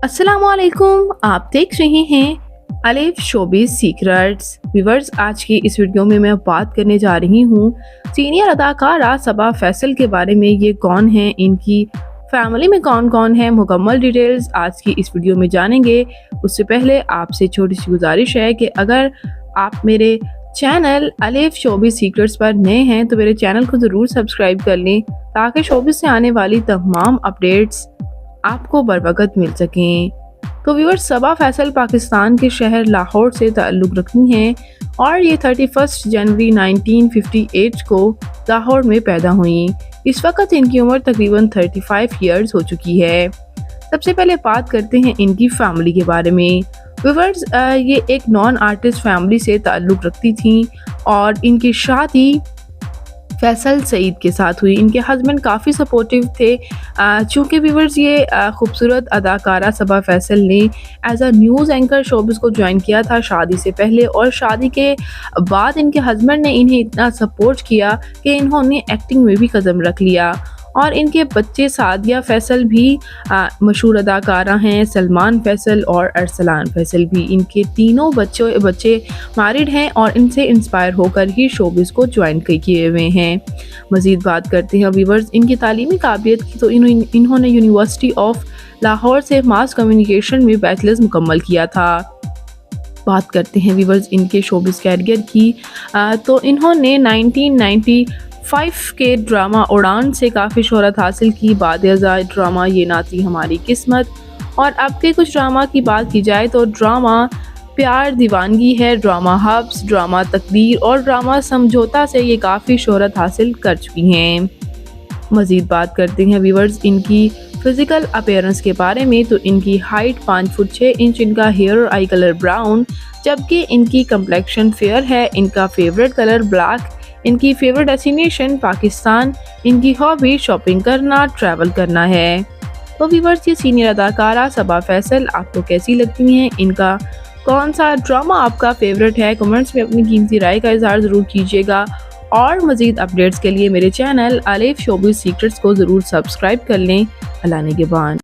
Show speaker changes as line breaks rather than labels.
अस्सलामुअलैकुम, आप देख रहे हैं अलिफ शोबिज़ सीक्रेट्स। व्यूअर्स, आज की इस वीडियो में मैं बात करने जा रही हूँ सीनियर अदाकारा सबा फैसल के बारे में। ये कौन है, इनकी फैमिली में कौन कौन है, मुकम्मल डिटेल्स आज की इस वीडियो में जानेंगे। उससे पहले आपसे छोटी सी गुजारिश है कि अगर आप मेरे चैनल अलिफ शोबिज़ सीक्रेट्स पर नए हैं तो मेरे चैनल को ज़रूर सब्सक्राइब कर लें ताकि शोबिज़ से आने वाली तमाम अपडेट्स आपको बर वक़्त मिल सकें। तो व्यूअर्स, सबा फैसल पाकिस्तान के शहर लाहौर से ताल्लुक़ रखती हैं और ये 31 जनवरी 1958 को लाहौर में पैदा हुई। इस वक्त इनकी उम्र तकरीबन 35 ईयर्स हो चुकी है। सबसे पहले बात करते हैं इनकी फैमिली के बारे में। व्यूअर्स, ये एक नॉन आर्टिस्ट फैमिली से ताल्लुक़ रखती थी और इनकी शादी फैसल सईद के साथ हुई। इनके हस्बैंड काफ़ी सपोर्टिव थे। चूँकि व्यूअर्स, ये खूबसूरत अदाकारा सबा फैसल ने as a news anchor showbiz को ज्वाइन किया था शादी से पहले, और शादी के बाद इनके हस्बैंड ने इन्हें इतना सपोर्ट किया कि इन्होंने एक्टिंग में भी कदम रख लिया। और इनके बच्चे सादिया फैसल भी मशहूर अदाकारा हैं, सलमान फैसल और अरसलान फैसल भी। इनके तीनों बच्चे मैरिड हैं और इनसे इंस्पायर होकर ही शोबिज़ को ज्वाइन किए हुए हैं। मज़ीद बात करते हैं व्यूअर्स इनकी तालीमी काबिलियत की, तो इन्होंने यूनिवर्सिटी ऑफ लाहौर से मास कम्युनिकेशन में बैचलर्स मुकम्मल किया था। बात करते हैं व्यूअर्स इनके शोबिज़ कैरियर की, तो इन्होंने 1995 के ड्रामा उड़ान से काफ़ी शोहरत हासिल की। बाद-ए-अज़ा ड्रामा ये ना थी हमारी किस्मत, और अब के कुछ ड्रामा की बात की जाए तो ड्रामा प्यार दीवानगी है, ड्रामा हब्स, ड्रामा तकदीर और ड्रामा समझौता से ये काफ़ी शोहरत हासिल कर चुकी हैं। मज़ीद बात करते हैं व्यूअर्स इनकी फ़िज़िकल अपीयरेंस के बारे में, तो इनकी हाइट 5 फुट 6 इंच, इनका हेयर और आई कलर ब्राउन, जबकि इनकी कम्प्लेक्शन फेयर है। इनका फेवरेट कलर ब्लैक, इनकी फेवरेट डेस्टिनेशन पाकिस्तान, इनकी हॉबी शॉपिंग करना, ट्रैवल करना है। तो व्यूअर्स, ये सीनियर अदाकारा सबा फैसल आपको कैसी लगती हैं, इनका कौन सा ड्रामा आपका फेवरेट है, कमेंट्स में अपनी कीमती राय का इज़हार ज़रूर कीजिएगा। और मज़ीद अपडेट्स के लिए मेरे चैनल अलिफ शोबिज़ सीक्रेट्स को ज़रूर सब्सक्राइब कर लें। अल्लाह निगहबान।